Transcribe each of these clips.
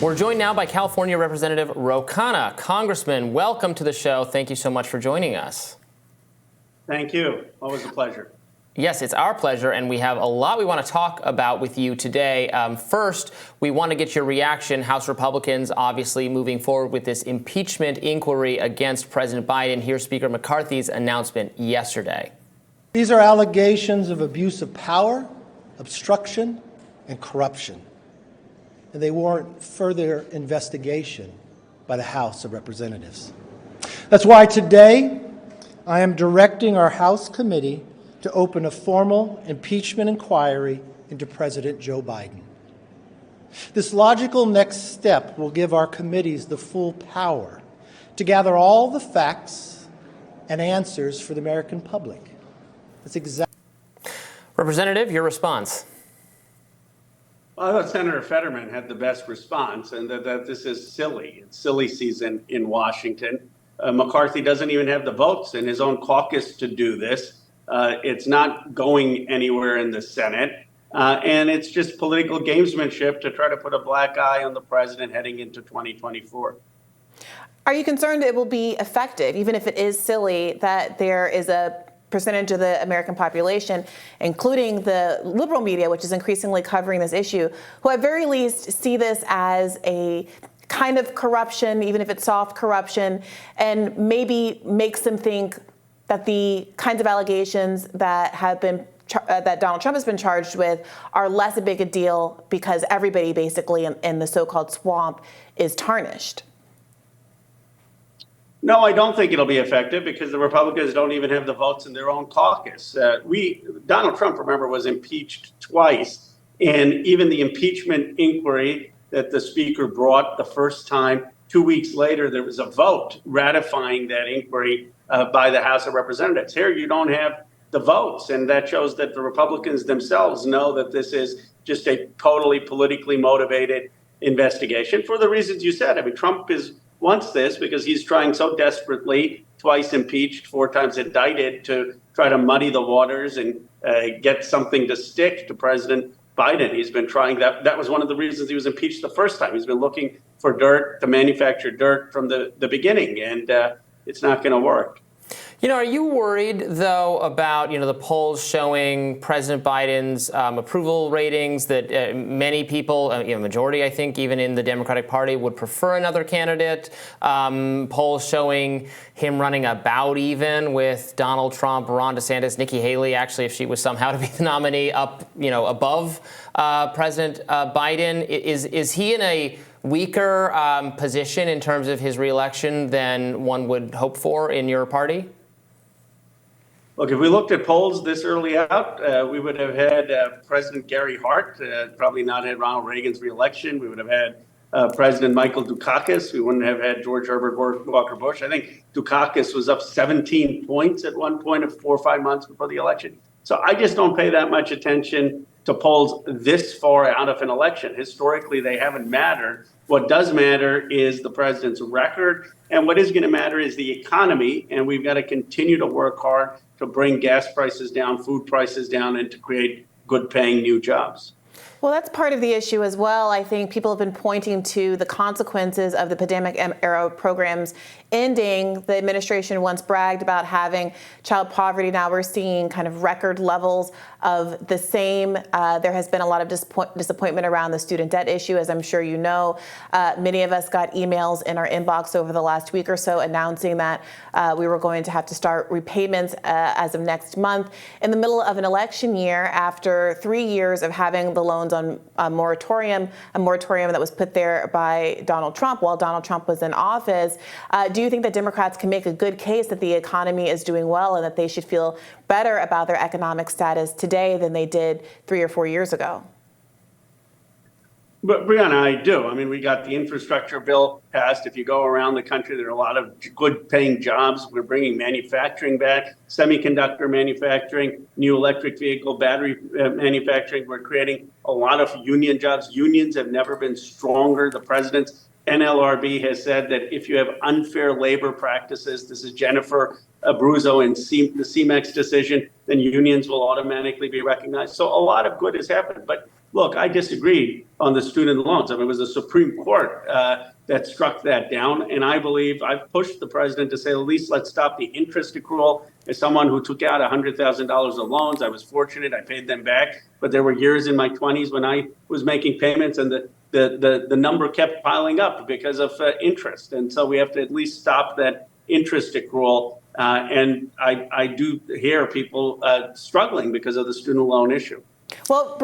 We're joined now by California Representative Khanna. Congressman, welcome to the show. Thank you so much for joining us. Thank you. Always a pleasure. Yes, it's our pleasure, and we have a lot we want to talk about with you today. First, we want to get your reaction. House Republicans obviously moving forward with this impeachment inquiry against President Biden. Here's Speaker McCarthy's announcement yesterday. These are allegations of abuse of power, obstruction, and corruption, and they warrant further investigation by the House of Representatives. That's why today I am directing our House committee to open a formal impeachment inquiry into President Joe Biden. This logical next step will give our committees the full power to gather all the facts and answers for the American public. That's exactly. Representative, your response. Well, I thought Senator Fetterman had the best response, and that this is silly. It's silly season in Washington. McCarthy doesn't even have the votes in his own caucus to do this. It's not going anywhere in the Senate. And it's just political gamesmanship to try to put a black eye on the president heading into 2024. Are you concerned it will be effective, even if it is silly, that there is a percentage of the American population, including the liberal media, which is increasingly covering this issue, who at very least see this as a kind of corruption, even if it's soft corruption, and maybe makes them think that the kinds of allegations that have been that Donald Trump has been charged with are less a big a deal because everybody basically in the so-called swamp is tarnished? No, I don't think it'll be effective because the Republicans don't even have the votes in their own caucus. Donald Trump, remember, was impeached twice. And even the impeachment inquiry that the speaker brought the first time, 2 weeks later, there was a vote ratifying that inquiry by the House of Representatives. Here, you don't have the votes. And that shows that the Republicans themselves know that this is just a totally politically motivated investigation for the reasons you said. I mean, Trump wants this because he's trying so desperately, twice impeached, 4 times indicted, to try to muddy the waters and get something to stick to President Biden. He's been trying that. That was one of the reasons he was impeached the first time. He's been looking for dirt, to manufacture dirt from the beginning, and it's not going to work. You know, are you worried, though, about, the polls showing President Biden's approval ratings that many people, majority, I think, even in the Democratic Party, would prefer another candidate? Polls showing him running about even with Donald Trump, Ron DeSantis, Nikki Haley, actually, if she was somehow to be the nominee, above President Biden. Is he in a weaker position in terms of his reelection than one would hope for in your party? Look, if we looked at polls this early out, we would have had President Gary Hart, probably not had Ronald Reagan's reelection. We would have had President Michael Dukakis. We wouldn't have had George Herbert Walker Bush. I think Dukakis was up 17 points at one point of 4 or 5 months before the election. So I just don't pay that much attention to polls this far out of an election. Historically, they haven't mattered. What does matter is the president's record. And what is going to matter is the economy. And we've got to continue to work hard to bring gas prices down, food prices down, and to create good paying new jobs. Well, that's part of the issue as well. I think people have been pointing to the consequences of the pandemic-era programs ending. The administration once bragged about having child poverty. Now we're seeing kind of record levels of the same. There has been a lot of disappointment around the student debt issue, as I'm sure you know. Many of us got emails in our inbox over the last week or so announcing that we were going to have to start repayments as of next month in the middle of an election year after 3 years of having the loans on a moratorium that was put there by Donald Trump while Donald Trump was in office. Do you think that Democrats can make a good case that the economy is doing well and that they should feel better about their economic status today than they did 3 or 4 years ago? But Brianna, I do. I mean, we got the infrastructure bill passed. If you go around the country, there are a lot of good paying jobs. We're bringing manufacturing back, semiconductor manufacturing, new electric vehicle battery manufacturing. We're creating a lot of union jobs. Unions have never been stronger. The president's NLRB has said that if you have unfair labor practices, this is Jennifer Abruzzo and the CMEX decision, then unions will automatically be recognized. So a lot of good has happened. But look, I disagree on the student loans. I mean, it was the Supreme Court that struck that down. And I believe I've pushed the president to say, at least let's stop the interest accrual. As someone who took out $100,000 of loans, I was fortunate. I paid them back. But there were years in my 20s when I was making payments and the number kept piling up because of interest. And so we have to at least stop that interest accrual. And I do hear people struggling because of the student loan issue. Well,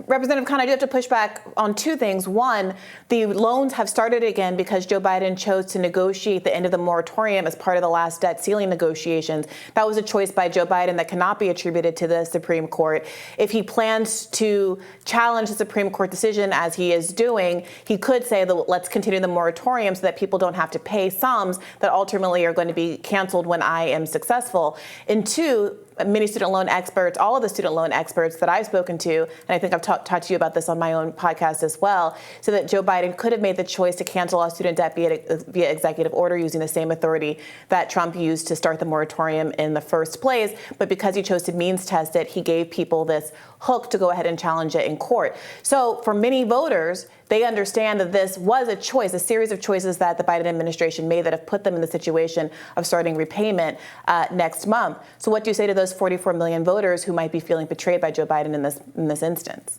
Representative Khanna, I do have to push back on two things. One, the loans have started again because Joe Biden chose to negotiate the end of the moratorium as part of the last debt ceiling negotiations. That was a choice by Joe Biden that cannot be attributed to the Supreme Court. If he plans to challenge the Supreme Court decision, as he is doing, he could say, let's continue the moratorium so that people don't have to pay sums that ultimately are going to be canceled when I am successful. And two, many student loan experts, all of the student loan experts that I've spoken to, and I think I've talked to you about this on my own podcast as well, so that Joe Biden could have made the choice to cancel all student debt via executive order using the same authority that Trump used to start the moratorium in the first place. But because he chose to means test it, he gave people this hook to go ahead and challenge it in court. So for many voters, they understand that this was a choice, a series of choices that the Biden administration made that have put them in the situation of starting repayment next month. So what do you say to those 44 million voters who might be feeling betrayed by Joe Biden in this instance?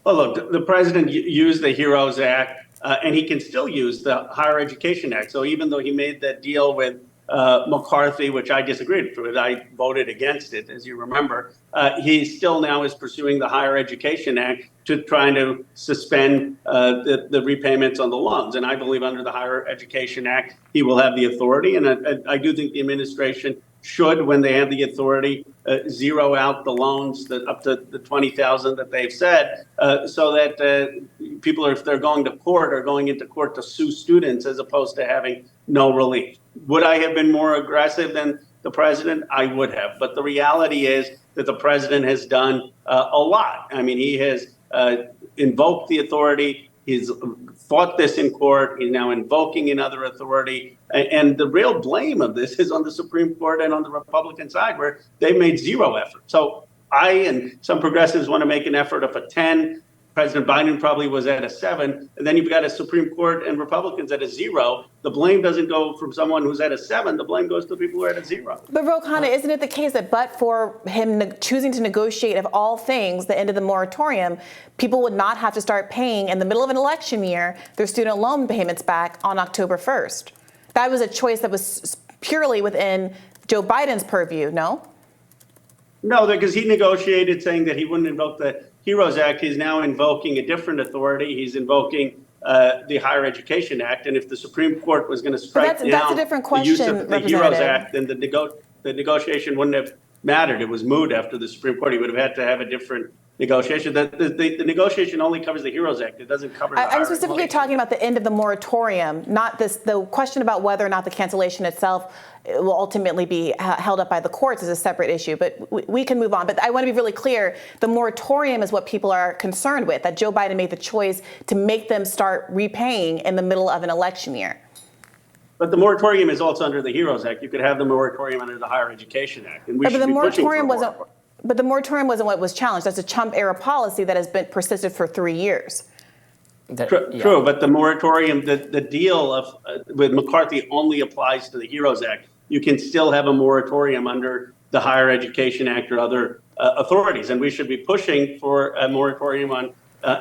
Well, look, the president used the HEROES Act, and he can still use the Higher Education Act. So even though he made that deal with McCarthy, which I disagreed with, I voted against it, as you remember, he still now is pursuing the Higher Education Act to trying to suspend the repayments on the loans. And I believe under the Higher Education Act, he will have the authority. And I do think the administration should, when they have the authority, zero out the loans up to the $20,000 that they've said, so that people, if they're going to court, are going into court to sue students as opposed to having no relief. Would I have been more aggressive than the president? I would have. But the reality is that the president has done a lot. I mean, he has invoked the authority. He's fought this in court. He's now invoking another authority. And the real blame of this is on the Supreme Court and on the Republican side, where they've made zero effort. So I and some progressives want to make an effort of a 10. President Biden probably was at a 7. And then you've got a Supreme Court and Republicans at a 0. The blame doesn't go from someone who's at a 7. The blame goes to people who are at a 0. But Khanna, isn't it the case that but for him choosing to negotiate, of all things, the end of the moratorium, people would not have to start paying in the middle of an election year their student loan payments back on October 1st? That was a choice that was purely within Joe Biden's purview, no? No, because he negotiated saying that he wouldn't invoke the HEROES Act. He's now invoking a different authority. He's invoking the Higher Education Act. And if the Supreme Court was going to strike down the use of the HEROES Act, then the negotiation wouldn't have mattered. It was moot after the Supreme Court. He would have had to have a different negotiation. The negotiation only covers the HEROES Act. It doesn't cover the I'm specifically talking about the end of the moratorium, not the question about whether or not the cancellation itself will ultimately be held up by the courts is a separate issue, but we can move on. But I want to be really clear, the moratorium is what people are concerned with, that Joe Biden made the choice to make them start repaying in the middle of an election year. But the moratorium is also under the HEROES Act. You could have the moratorium under the Higher Education Act. And we should be pushing for a moratorium. But the moratorium wasn't what was challenged. That's a Trump-era policy that has been persisted for 3 years. True, but the moratorium, the deal with McCarthy only applies to the HEROES Act. You can still have a moratorium under the Higher Education Act or other authorities, and we should be pushing for a moratorium on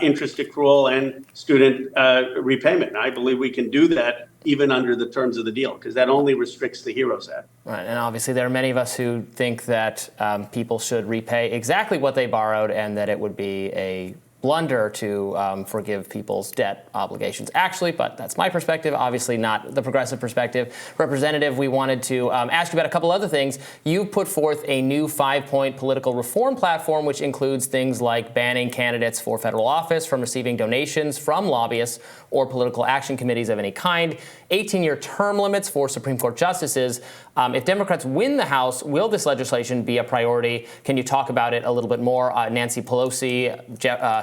interest accrual and student repayment. And I believe we can do that even under the terms of the deal, because that only restricts the HEROES Act. Right, and obviously there are many of us who think that people should repay exactly what they borrowed and that it would be a blunder to forgive people's debt obligations. Actually, but that's my perspective, obviously not the progressive perspective. Representative, we wanted to ask you about a couple other things. You put forth a new 5-point political reform platform, which includes things like banning candidates for federal office from receiving donations from lobbyists or political action committees of any kind, 18-year term limits for Supreme Court justices. If Democrats win the House, will this legislation be a priority? Can you talk about it a little bit more? Nancy Pelosi,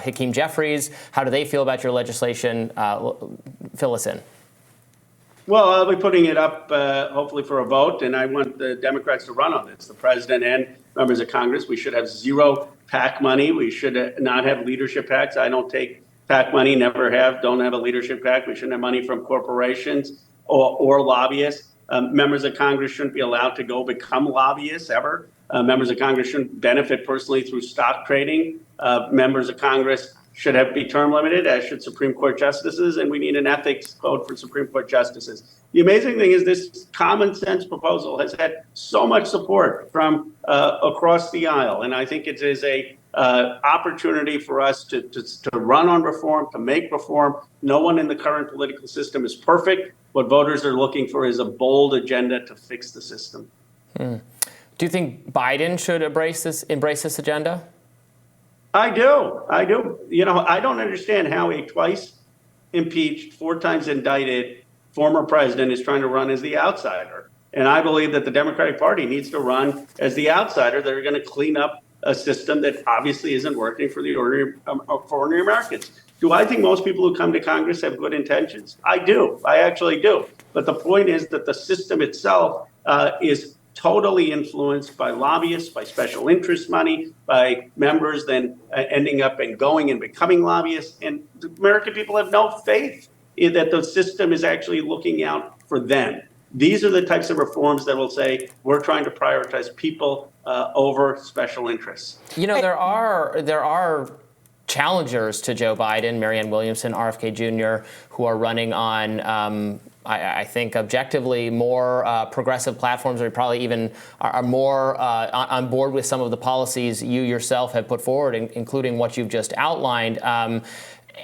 Hakeem Jeffries, how do they feel about your legislation? Fill us in. Well, I'll be putting it up hopefully for a vote, and I want the Democrats to run on this. The president and members of Congress, we should have zero PAC money. We should not have leadership PACs. I don't take PAC money, never have, don't have a leadership PAC. We shouldn't have money from corporations or lobbyists. Members of Congress shouldn't be allowed to go become lobbyists ever. Members of Congress shouldn't benefit personally through stock trading. Members of Congress should be term limited, as should Supreme Court justices, and we need an ethics code for Supreme Court justices. The amazing thing is this common sense proposal has had so much support from across the aisle, and I think it is a opportunity for us to run on reform, to make reform. No one in the current political system is perfect. What voters are looking for is a bold agenda to fix the system. Do you think Biden should embrace this agenda? I do. You know, I don't understand how a twice impeached, 4 times indicted former president is trying to run as the outsider. And I believe that the Democratic Party needs to run as the outsider. They're going to clean up a system that obviously isn't working for the ordinary Americans. Do I think most people who come to Congress have good intentions? I do. I actually do. But the point is that the system itself is totally influenced by lobbyists, by special interest money, by members then ending up and going and becoming lobbyists. And the American people have no faith in that the system is actually looking out for them. These are the types of reforms that will say we're trying to prioritize people over special interests. You know, there are challengers to Joe Biden, Marianne Williamson, RFK Jr., who are running on, I think, objectively more progressive platforms, or probably even are more on board with some of the policies you yourself have put forward, including what you've just outlined.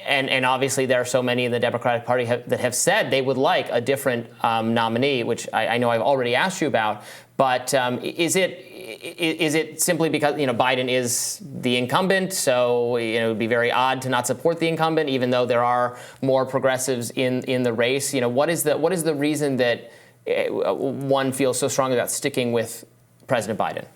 And obviously, there are so many in the Democratic Party that have said they would like a different nominee, which I know I've already asked you about. But is it simply because, you know, Biden is the incumbent, so, you know, it would be very odd to not support the incumbent, even though there are more progressives in the race? You know, what is the reason that one feels so strongly about sticking with President Biden?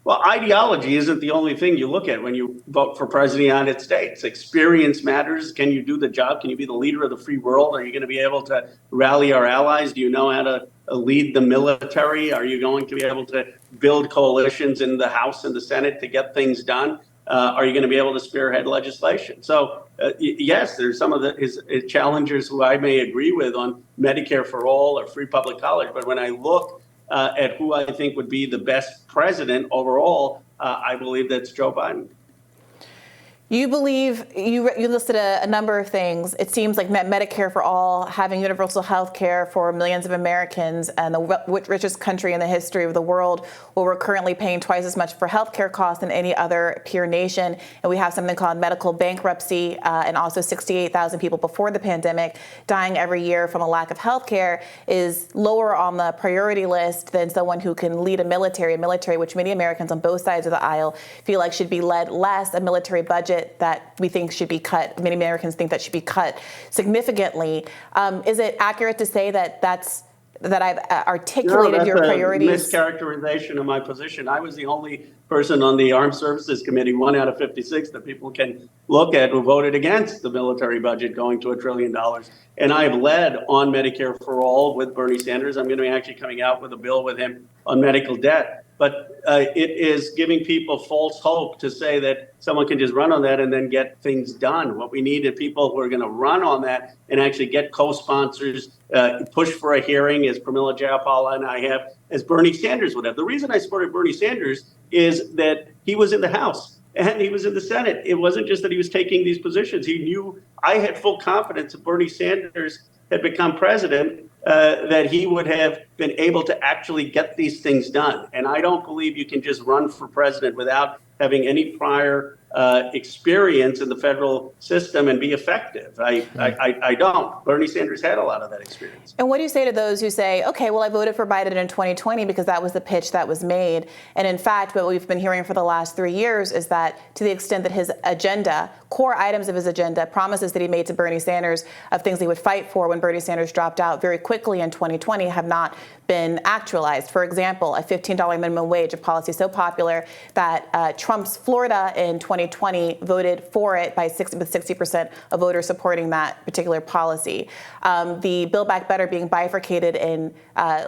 Well, ideology isn't the only thing you look at when you vote for president of the United States. Experience matters. Can you do the job? Can you be the leader of the free world? Are you going to be able to rally our allies? Do you know how to lead the military? Are you going to be able to build coalitions in the House and the Senate to get things done? Are you going to be able to spearhead legislation? So, yes, there's some of his challengers who I may agree with on Medicare for all or free public college. But when I look at who I think would be the best president overall, I believe that's Joe Biden. You believe, you listed a number of things. It seems like Medicare for all, having universal health care for millions of Americans, and the richest country in the history of the world, where we're currently paying twice as much for health care costs than any other peer nation. And we have something called medical bankruptcy, and also 68,000 people before the pandemic dying every year from a lack of health care, is lower on the priority list than someone who can lead a military which many Americans on both sides of the aisle feel like should be led less, a military budget that we think should be cut. Many Americans think that should be cut significantly. Is it accurate to say that I've articulated your priorities? That's a mischaracterization of my position. I was the only person on the Armed Services Committee, 1 out of 56, that people can look at, who voted against the military budget going to $1 trillion. And I have led on Medicare for all with Bernie Sanders. I'm going to be actually coming out with a bill with him on medical debt. But it is giving people false hope to say that someone can just run on that and then get things done. What we need is people who are going to run on that and actually get co-sponsors, push for a hearing, as Pramila Jayapal and I have, as Bernie Sanders would have. The reason I supported Bernie Sanders is that he was in the House and he was in the Senate. It wasn't just that he was taking these positions. He knew, I had full confidence if Bernie Sanders had become president, that he would have been able to actually get these things done. And I don't believe you can just run for president without having any prior experience in the federal system and be effective. I don't. Bernie Sanders had a lot of that experience. And what do you say to those who say, okay, well, I voted for Biden in 2020 because that was the pitch that was made. And in fact, what we've been hearing for the last 3 years is that to the extent that his agenda, core items of his agenda, promises that he made to Bernie Sanders of things he would fight for when Bernie Sanders dropped out very quickly in 2020 have not been actualized. For example, a $15 minimum wage, a policy so popular that Trump's Florida in 2020 voted for it with 60% of voters supporting that particular policy. The Build Back Better being bifurcated and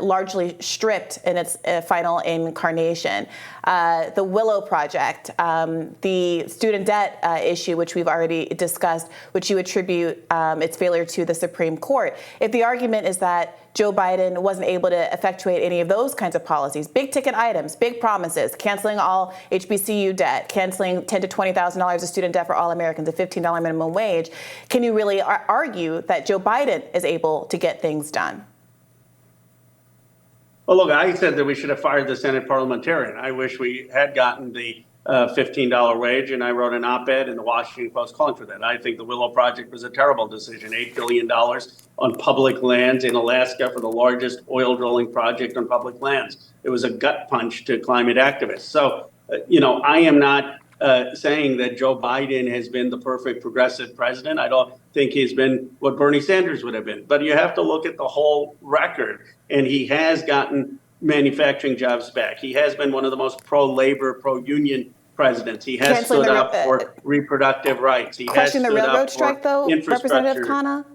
largely stripped in its final incarnation. The Willow Project, the student debt issue, which we've already discussed, which you attribute its failure to the Supreme Court. If the argument is that Joe Biden wasn't able to effectuate any of those kinds of policies, big ticket items, big promises, canceling all HBCU debt, canceling $10,000 to $20,000 of student debt for all Americans, a $15 minimum wage, can you really argue that Joe Biden is able to get things done? Well, look, I said that we should have fired the Senate parliamentarian. I wish we had gotten the $15 wage, and I wrote an op-ed in the Washington Post calling for that. I think the Willow Project was a terrible decision. $8 billion on public lands in Alaska for the largest oil drilling project on public lands. It was a gut punch to climate activists. So, I am not saying that Joe Biden has been the perfect progressive president. I don't think he's been what Bernie Sanders would have been. But you have to look at the whole record, and he has gotten manufacturing jobs back. He has been one of the most pro-labor, pro-union presidents. He has stood up for reproductive rights. He has stood the railroad up strike, for though, infrastructure. Representative Khanna?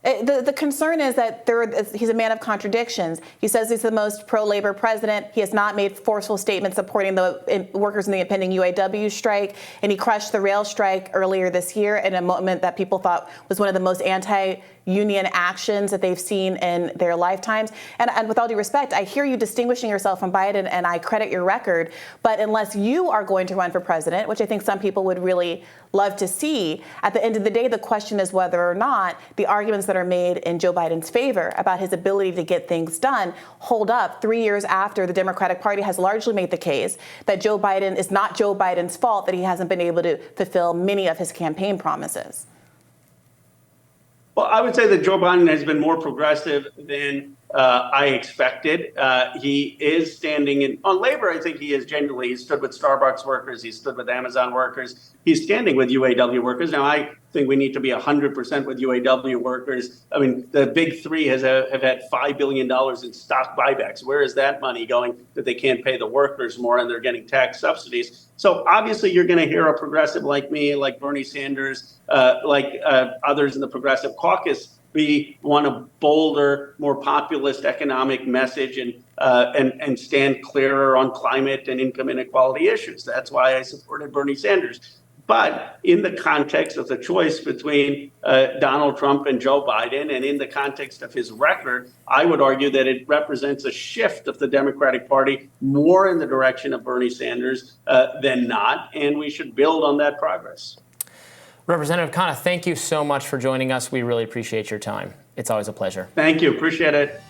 The concern is that he's a man of contradictions. He says he's the most pro-labor president. He has not made forceful statements supporting the workers in the impending UAW strike, and he crushed the rail strike earlier this year in a moment that people thought was one of the most anti-union actions that they've seen in their lifetimes. And with all due respect, I hear you distinguishing yourself from Biden, and I credit your record, but unless you are going to run for president, which I think some people would really love to see, at the end of the day, the question is whether or not the arguments that are made in Joe Biden's favor about his ability to get things done hold up 3 years after the Democratic Party has largely made the case that Joe Biden is not Joe Biden's fault that he hasn't been able to fulfill many of his campaign promises. Well, I would say that Joe Biden has been more progressive than I expected. He is standing on labor. I think he is genuinely. He stood with Starbucks workers. He stood with Amazon workers. He's standing with UAW workers. Now, I think we need to be 100% with UAW workers. I mean, the big three have had $5 billion in stock buybacks. Where is that money going that they can't pay the workers more and they're getting tax subsidies? So obviously you're going to hear a progressive like me, like Bernie Sanders, like others in the progressive caucus we want a bolder, more populist economic message and stand clearer on climate and income inequality issues. That's why I supported Bernie Sanders. But in the context of the choice between Donald Trump and Joe Biden, and in the context of his record, I would argue that it represents a shift of the Democratic Party more in the direction of Bernie Sanders than not, and we should build on that progress. Representative Khanna, thank you so much for joining us. We really appreciate your time. It's always a pleasure. Thank you. Appreciate it.